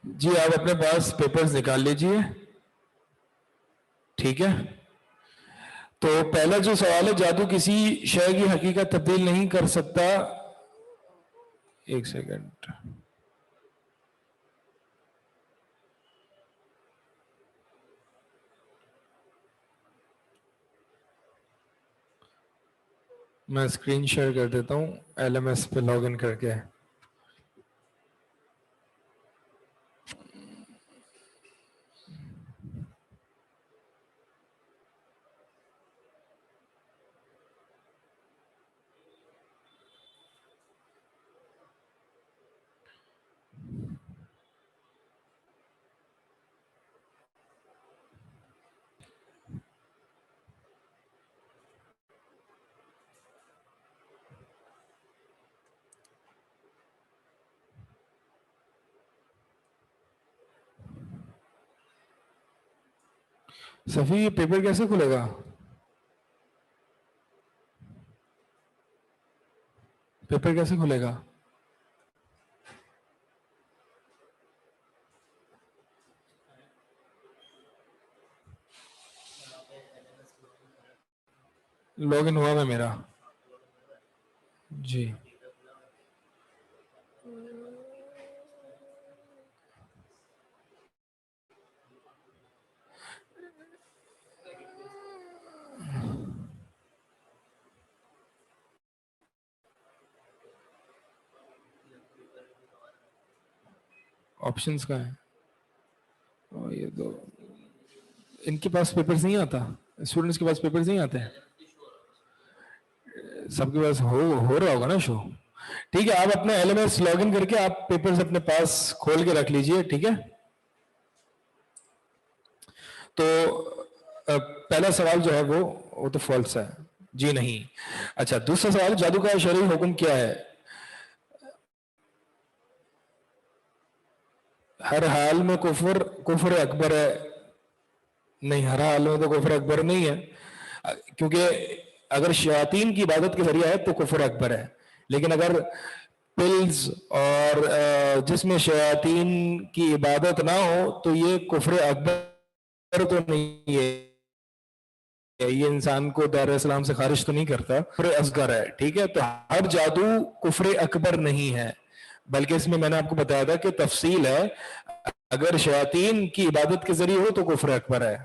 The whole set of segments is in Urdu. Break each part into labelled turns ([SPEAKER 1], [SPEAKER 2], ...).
[SPEAKER 1] جی آپ اپنے پاس پیپرز نکال لیجئے. ٹھیک ہے. تو پہلا جو سوال ہے، جادو کسی شے کی حقیقت تبدیل نہیں کر سکتا. ایک سیکنڈ. میں اسکرین شیئر کر دیتا ہوں ایل ایم ایس پہ لاگ ان کر کے. صفی یہ پیپر کیسے کھلے گا؟ پیپر کیسے کھلے گا؟ لاگ ان ہوا میں میرا. جی آپشنز کا ہے. یہ تو ان کے پاس پیپرز نہیں آتا، اسٹوڈنٹس کے پاس پیپرز نہیں آتے. سب کے پاس ہو رہا ہوگا نا شو. ٹھیک ہے، آپ اپنا L M S log in کر کے آپ پیپرز اپنے پاس کھول کے رکھ لیجئے. ٹھیک ہے. تو پہلا سوال جو ہے وہ تو فالس ہے. جی نہیں. اچھا دوسرا سوال، جادو کا شرعی حکم کیا ہے؟ ہر حال میں کفر اکبر ہے. نہیں، ہر حال میں تو کفر اکبر نہیں ہے، کیونکہ اگر شیاطین کی عبادت کے ذریعہ ہے تو کفر اکبر ہے. لیکن اگر پلز اور جس میں شیاطین کی عبادت نہ ہو تو یہ کفر اکبر تو نہیں ہے. یہ انسان کو دار اسلام سے خارج تو نہیں کرتا، کفر اصغر ہے. ٹھیک ہے. تو ہر جادو کفر اکبر نہیں ہے، بلکہ اس میں نے آپ کو بتایا تھا کہ تفصیل ہے. اگر شیاطین کی عبادت کے ذریعے ہو تو کفر اکبر ہے.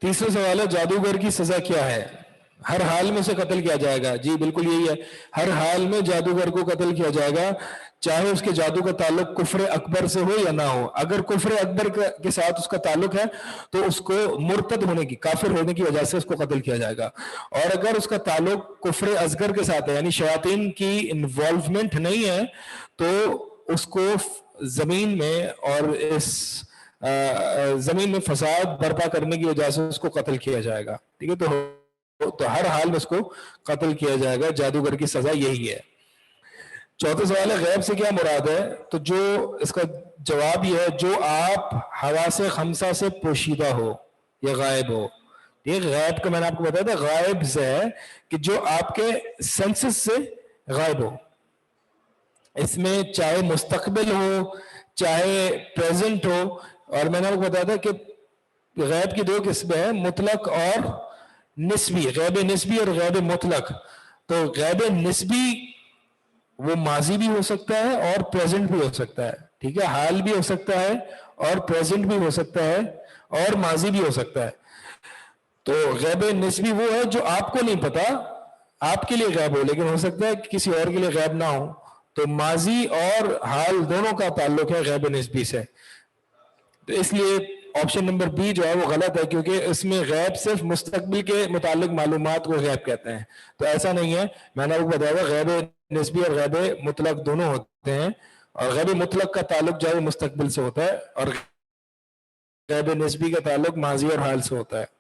[SPEAKER 1] تیسرا سوال ہے، جادوگر کی سزا کیا ہے؟ ہر حال میں اسے قتل کیا جائے گا. جی بالکل یہی ہے، ہر حال میں جادوگر کو قتل کیا جائے گا، چاہے اس کے جادو کا تعلق کفر اکبر سے ہو یا نہ ہو. اگر کفر اکبر کے ساتھ اس کا تعلق ہے تو اس کو مرتد ہونے کی، کافر ہونے کی وجہ سے اس کو قتل کیا جائے گا. اور اگر اس کا تعلق کفر اصغر کے ساتھ ہے، یعنی شیاطین کی انوالومنٹ نہیں ہے، تو اس کو زمین میں اور اس زمین میں فساد برپا کرنے کی وجہ سے اس کو قتل کیا جائے گا. ٹھیک ہے. تو ہر حال میں اس کو قتل کیا جائے گا. جادوگر کی سزا یہی ہے. چوتھا سوال ہے، غیب سے کیا مراد ہے؟ تو جو اس کا جواب یہ ہے، جو آپ حواس خمسہ سے پوشیدہ ہو یا غائب ہو. یہ غیب کا میں نے آپ کو بتایا تھا، غائب سے ہے کہ جو آپ کے سینسز سے غائب ہو. اس میں چاہے مستقبل ہو چاہے پریزنٹ ہو. اور میں نے آپ کو بتایا تھا کہ غیب کی دو قسمیں ہیں، مطلق اور نسبی. غیب نسبی اور غیب مطلق. تو غیب نسبی وہ ماضی بھی ہو سکتا ہے اور پریزنٹ بھی ہو سکتا ہے. ٹھیک ہے. حال بھی ہو سکتا ہے اور پریزنٹ بھی ہو سکتا ہے اور ماضی بھی ہو سکتا ہے. تو غیب نسبی وہ ہے جو آپ کو نہیں پتا، آپ کے لیے غیب ہو، لیکن ہو سکتا ہے کہ کسی اور کے لیے غیب نہ ہو. تو ماضی اور حال دونوں کا تعلق ہے غیب نسبی سے. تو اس لیے آپشن نمبر بی جو ہے وہ غلط ہے، کیونکہ اس میں غیب صرف مستقبل کے متعلق معلومات کو غیب کہتے ہیں. تو ایسا نہیں ہے. میں نے آپ کو بتایا تھا غیب نسبی اور غیب مطلق دونوں ہوتے ہیں، اور غیب مطلق کا تعلق جو ہے مستقبل سے ہوتا ہے، اور غیب نسبی کا تعلق ماضی اور حال سے ہوتا ہے.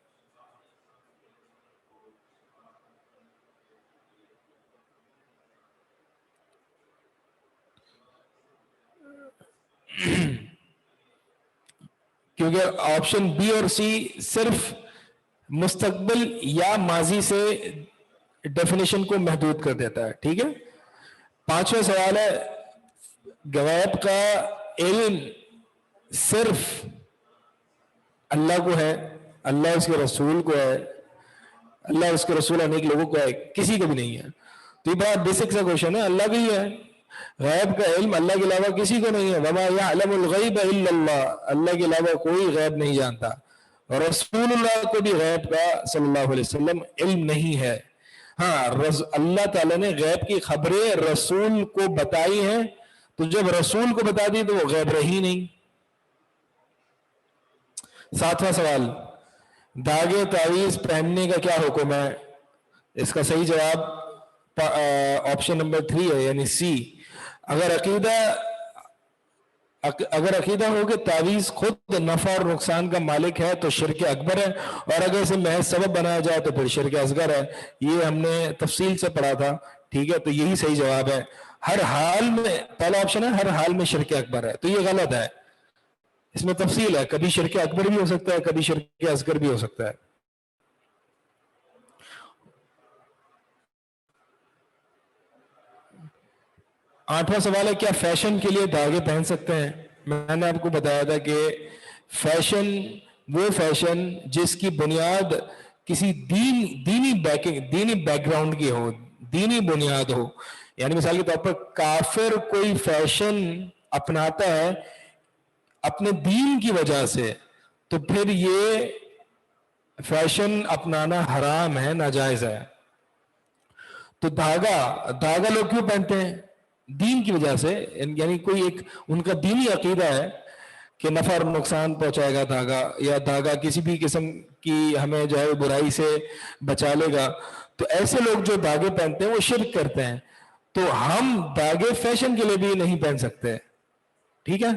[SPEAKER 1] کیونکہ آپشن بی اور سی صرف مستقبل یا ماضی سے ڈیفینیشن کو محدود کر دیتا ہے. ٹھیک ہے. 5واں سوال ہے غیب کا علم صرف اللہ کو ہے, اللہ اس کے رسول کو ہے, اللہ اس کے رسول انیک لوگوں کو ہے, کسی کو بھی نہیں ہے. تو یہ بڑا بیسک سا کوشچن ہے. اللہ بھی ہے, غیب کا علم اللہ کے علاوہ کسی کو نہیں ہے. وما یعلم الغیب الا اللہ, اللہ کے علاوہ کوئی غیب نہیں جانتا. اور رسول اللہ کو بھی غیب کا صلی اللہ علیہ وسلم علم نہیں ہے. ہاں, اللہ تعالیٰ نے غیب کی خبریں رسول کو بتائی ہیں, تو جب رسول کو بتا دی تو وہ غیب رہی نہیں. 7واں سوال, داغے تعویذ پہننے کا کیا حکم ہے؟ اس کا صحیح جواب آپشن نمبر 3 ہے, یعنی سی. اگر عقیدہ ہو کہ تعویذ خود نفع اور نقصان کا مالک ہے تو شرک اکبر ہے, اور اگر اسے محض سبب بنایا جائے تو پھر شرک اصغر ہے. یہ ہم نے تفصیل سے پڑھا تھا. ٹھیک ہے, تو یہی صحیح جواب ہے. ہر حال میں, پہلا آپشن ہے ہر حال میں شرک اکبر ہے, تو یہ غلط ہے. اس میں تفصیل ہے, کبھی شرک اکبر بھی ہو سکتا ہے, کبھی شرک اصغر بھی ہو سکتا ہے. آٹھواں سوال ہے کیا فیشن کے لیے داغے پہن سکتے ہیں؟ میں نے آپ کو بتایا تھا کہ فیشن وہ فیشن جس کی بنیاد کسی دینی بیک گراؤنڈ کی ہو, دینی بنیاد ہو. یعنی مثال کے طور پر کافر کوئی فیشن اپناتا ہے اپنے دین کی وجہ سے, تو پھر یہ فیشن اپنانا حرام ہے, ناجائز ہے. تو داغا لوگ کیوں پہنتے ہیں؟ دین کی وجہ سے, یعنی کوئی ایک ان کا دینی عقیدہ ہے کہ نفع اور نقصان پہنچائے گا داغا, یا داغا کسی بھی قسم کی ہمیں جو ہے برائی سے بچا لے گا. تو ایسے لوگ جو داغے پہنتے ہیں وہ شرک کرتے ہیں. تو ہم داغے فیشن کے لیے بھی نہیں پہن سکتے. ٹھیک ہے.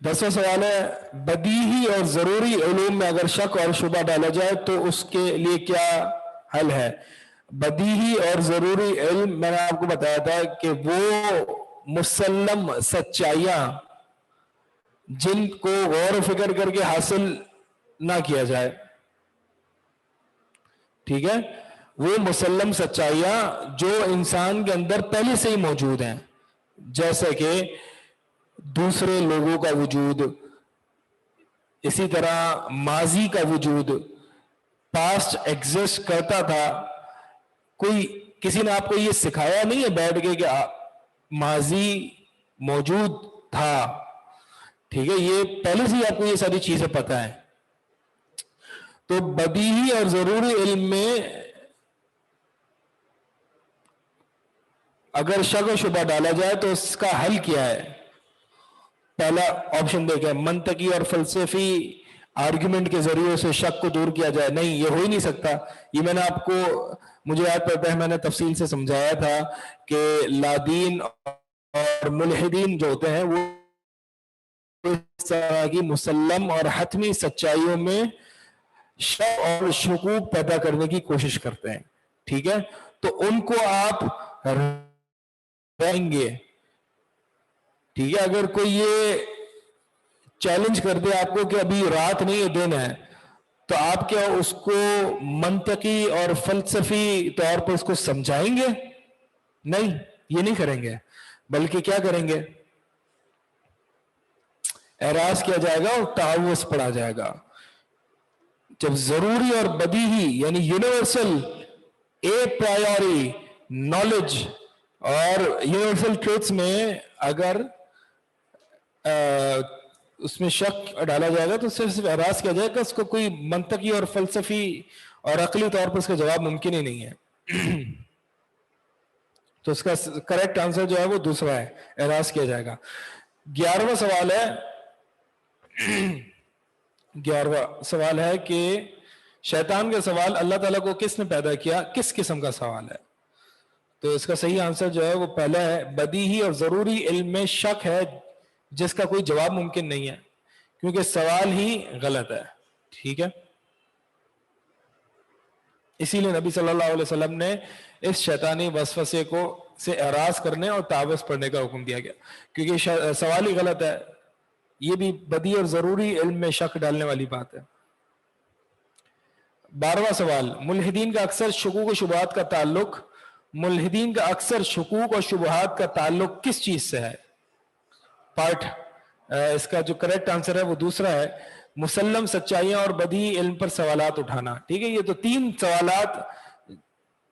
[SPEAKER 1] 10واں سوال ہے بدیہی اور ضروری علوم میں اگر شک اور شبہ ڈالا جائے تو اس کے لیے کیا حل ہے؟ بدیہی اور ضروری علم, میں نے آپ کو بتایا تھا کہ وہ مسلم سچائیاں جن کو غور و فکر کر کے حاصل نہ کیا جائے. ٹھیک ہے, وہ مسلم سچائیاں جو انسان کے اندر پہلے سے ہی موجود ہیں, جیسے کہ دوسرے لوگوں کا وجود, اسی طرح ماضی کا وجود, پاسٹ ایگزسٹ کرتا تھا. کوئی کسی نے آپ کو یہ سکھایا نہیں ہے بیٹھ کے کہ ماضی موجود تھا. ٹھیک ہے, یہ پہلے سے ہی آپ کو یہ ساری چیزیں پتہ ہیں. تو بدیہی اور ضروری علم میں اگر شک و شبہ ڈالا جائے تو اس کا حل کیا ہے؟ پہلا آپشن دیکھیں, منطقی اور فلسفی آرگومنٹ کے ذریعے سے شک کو دور کیا جائے. نہیں, یہ ہو ہی نہیں سکتا. یہ میں نے آپ کو, مجھے یاد پڑتا ہے میں نے تفصیل سے سمجھایا تھا کہ لادین اور ملحدین جو ہوتے ہیں وہ اس طرح کی مسلم اور حتمی سچائیوں میں شک اور شکوک پیدا کرنے کی کوشش کرتے ہیں. ٹھیک ہے, تو ان کو آپ رہیں گے. ٹھیک ہے, اگر کوئی یہ چیلنج کر دے آپ کو کہ ابھی رات نہیں ہے دن ہے, تو آپ کیا اس کو منطقی اور فلسفی طور پر اس کو سمجھائیں گے؟ نہیں, یہ نہیں کریں گے. بلکہ کیا کریں گے؟ اعراض کیا جائے گا اور تعوذ پڑھا جائے گا. جب ضروری اور بدیہی یعنی یونیورسل اے پرائیوری نالج اور یونیورسل ٹروتس میں اگر اس میں شک ڈالا جائے گا تو صرف اعراض کیا جائے گا, اس کو کوئی منطقی اور فلسفی اور عقلی طور پر اس کا جواب ممکن ہی نہیں ہے. تو اس کا کریکٹ آنسر جو ہے وہ دوسرا ہے, اعراض کیا جائے گا. 11واں سوال ہے 11واں سوال ہے کہ شیطان کا سوال اللہ تعالیٰ کو کس نے پیدا کیا, کس قسم کا سوال ہے؟ تو اس کا صحیح آنسر جو ہے وہ پہلا ہے, بدیہی اور ضروری علم میں شک ہے جس کا کوئی جواب ممکن نہیں ہے, کیونکہ سوال ہی غلط ہے. ٹھیک ہے, اسی لیے نبی صلی اللہ علیہ وسلم نے اس شیطانی وسوسے کو سے اعراض کرنے اور تعوذ پڑھنے کا حکم دیا گیا، کیونکہ سوال ہی غلط ہے. یہ بھی بدیہی اور ضروری علم میں شک ڈالنے والی بات ہے. 12واں سوال، ملحدین کا اکثر شکوک و شبہات کا تعلق کا تعلق کس چیز سے ہے؟ پارٹ اس کا جو کریکٹ آنسر ہے وہ دوسرا ہے، مسلم سچائیاں اور بدیہی علم پر سوالات اٹھانا. ٹھیک ہے، یہ تو 3 سوالات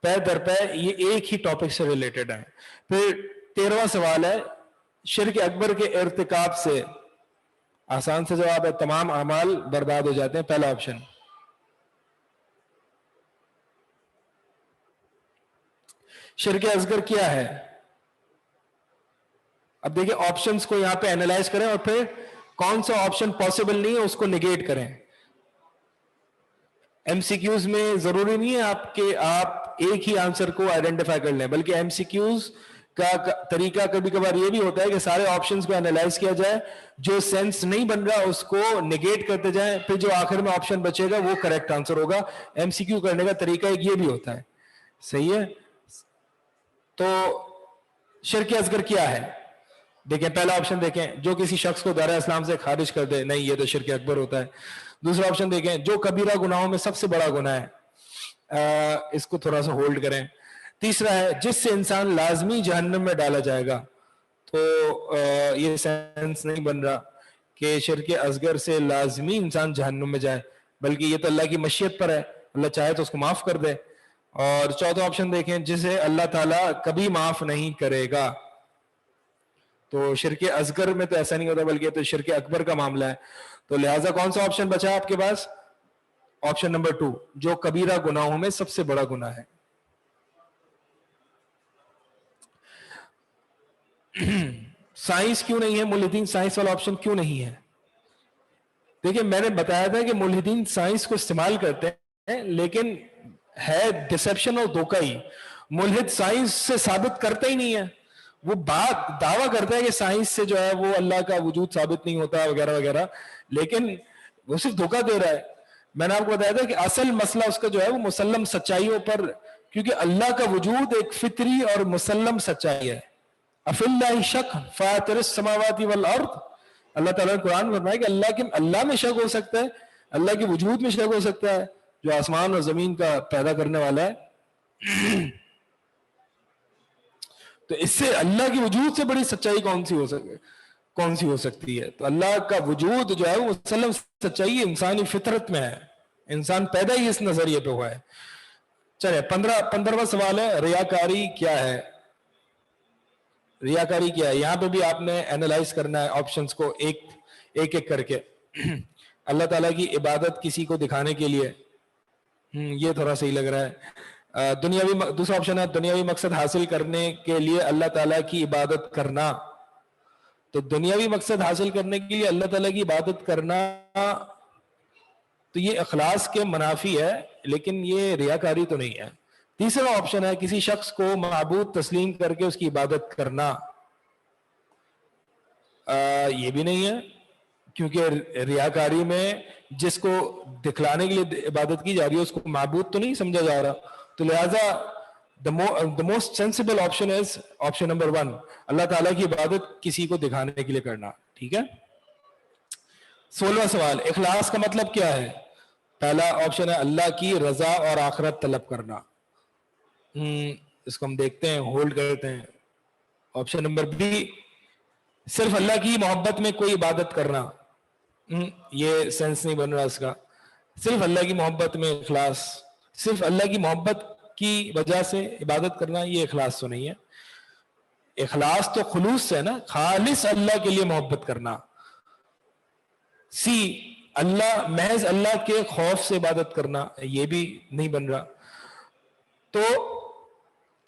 [SPEAKER 1] پے در پے یہ ایک ہی ٹاپک سے ریلیٹڈ ہیں. پھر 13واں سوال ہے، شرک اکبر کے ارتکاب سے، آسان سے جواب ہے، تمام اعمال برباد ہو جاتے ہیں، پہلا آپشن. شرک اصغر کیا ہے؟ اب دیکھیں آپشنز کو یہاں پہ اینالائز کریں اور پھر کون سا آپشن پاسبل نہیں ہے اس کو نگیٹ کریں. ایم سی کیوز میں ضروری نہیں ہے آپ ایک ہی آنسر کو آئیڈینٹیفائی کر لیں، بلکہ ایم سی کیوز کا طریقہ کبھی کبھار یہ بھی ہوتا ہے کہ سارے آپشنز کو اینالائز کیا جائے، جو سینس نہیں بن رہا اس کو نگیٹ کرتے جائیں، پھر جو آخر میں آپشن بچے گا وہ کریکٹ آنسر ہوگا. ایم سی کیو کرنے کا طریقہ ایک یہ بھی ہوتا ہے. صحیح ہے. تو شرک اصغر کیا ہے؟ دیکھیں پہلا آپشن دیکھیں، جو کسی شخص کو دائرہ اسلام سے خارج کر دے، نہیں یہ تو شرک اکبر ہوتا ہے. دوسرا آپشن دیکھیں، جو کبیرہ گناہوں میں سب سے بڑا گناہ ہے، اس کو تھوڑا سا ہولڈ کریں. تیسرا ہے جس سے انسان لازمی جہنم میں ڈالا جائے گا، تو یہ سینس نہیں بن رہا کہ شرک اصغر سے لازمی انسان جہنم میں جائے، بلکہ یہ تو اللہ کی مشیت پر ہے، اللہ چاہے تو اس کو معاف کر دے. اور چوتھا آپشن دیکھیں، جسے اللہ تعالیٰ کبھی معاف نہیں کرے گا. تو شرک اصغر میں تو ایسا نہیں ہوتا، بلکہ تو شرک اکبر کا معاملہ ہے. تو لہٰذا کون سا آپشن بچا آپ کے پاس؟ آپشن نمبر 2، جو کبیرہ گناہوں میں سب سے بڑا گناہ ہے. سائنس کیوں نہیں ہے؟ ملحدین سائنس والا آپشن کیوں نہیں ہے؟ دیکھیں میں نے بتایا تھا کہ ملحدین سائنس کو استعمال کرتے ہیں، لیکن ہے ڈسپشن اور دھوکہ ہی. ملحد سائنس سے ثابت کرتا ہی نہیں ہے، وہ بات دعویٰ کرتا ہے کہ سائنس سے جو ہے وہ اللہ کا وجود ثابت نہیں ہوتا وغیرہ وغیرہ، لیکن وہ صرف دھوکہ دے رہا ہے. میں نے آپ کو بتایا تھا کہ اصل مسئلہ اس کا جو ہے وہ مسلم سچائیوں پر، کیونکہ اللہ کا وجود ایک فطری اور مسلم سچائی ہے. افی اللہ شک فاطر السماوات والارض، اللہ تعالیٰ نے قرآن میں فرمایا کہ اللہ میں شک ہو سکتا ہے، اللہ کے وجود میں شک ہو سکتا ہے، جو آسمان اور زمین کا پیدا کرنے والا ہے. تو اس سے اللہ کے وجود سے بڑی سچائی کون سی ہو سکتی ہے؟ تو اللہ کا وجود جو ہے وہ مسلم سچائی انسانی فطرت میں ہے، انسان پیدا ہی اس نظریے پہ ہوا ہے. چلے 15واں سوال ہے، ریاکاری کیا ہے؟ ریاکاری کیا ہے؟ یہاں پہ بھی آپ نے اینالائز کرنا ہے آپشنز کو ایک ایک کر کے. اللہ تعالیٰ کی عبادت کسی کو دکھانے کے لیے، یہ تھوڑا صحیح لگ رہا ہے. دوسرا آپشن ہے دنیاوی مقصد حاصل کرنے کے لیے اللہ تعالیٰ کی عبادت کرنا. تو دنیاوی مقصد حاصل کرنے کے لیے اللہ تعالیٰ کی عبادت کرنا تو یہ اخلاص کے منافی ہے، لیکن یہ ریاکاری تو نہیں ہے. تیسرا آپشن ہے کسی شخص کو معبود تسلیم کر کے اس کی عبادت کرنا. یہ بھی نہیں ہے، کیونکہ ریاکاری میں جس کو دکھلانے کے لیے عبادت کی جا رہی ہے اس کو معبود تو نہیں سمجھا جا رہا. تو لہذا the most sensible option is option number 1، اللہ تعالیٰ کی عبادت کسی کو دکھانے کے لیے کرنا. ٹھیک ہے. 16واں سوال، اخلاص کا مطلب کیا ہے؟ پہلا آپشن ہے اللہ کی رضا اور آخرت طلب کرنا. اس کو ہم دیکھتے ہیں، ہولڈ کرتے ہیں. آپشن نمبر بی، صرف اللہ کی محبت میں کوئی عبادت کرنا. یہ سینس نہیں بن رہا اس کا. صرف اللہ کی محبت میں اخلاص، صرف اللہ کی محبت کی وجہ سے عبادت کرنا، یہ اخلاص تو نہیں ہے. اخلاص تو خلوص سے ہے نا، خالص اللہ کے لیے محبت کرنا. سی، محض اللہ کے خوف سے عبادت کرنا، یہ بھی نہیں بن رہا. تو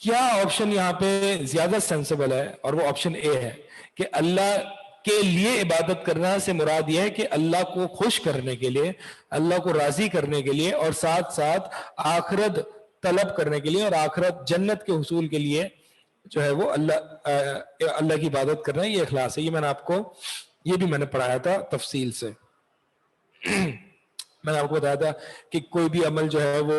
[SPEAKER 1] کیا آپشن یہاں پہ زیادہ سینسیبل ہے؟ اور وہ آپشن اے ہے کہ اللہ کے لیے عبادت کرنا سے مراد یہ ہے کہ اللہ کو خوش کرنے کے لیے، اللہ کو راضی کرنے کے لیے، اور ساتھ ساتھ آخرت طلب کرنے کے لیے اور آخرت جنت کے حصول کے لیے جو ہے وہ اللہ کی عبادت کرنا ہے. یہ اخلاص ہے. یہ میں نے آپ کو یہ بھی میں نے پڑھایا تھا تفصیل سے. میں نے آپ کو بتایا تھا کہ کوئی بھی عمل جو ہے وہ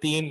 [SPEAKER 1] 3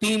[SPEAKER 1] 3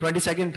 [SPEAKER 1] 22nd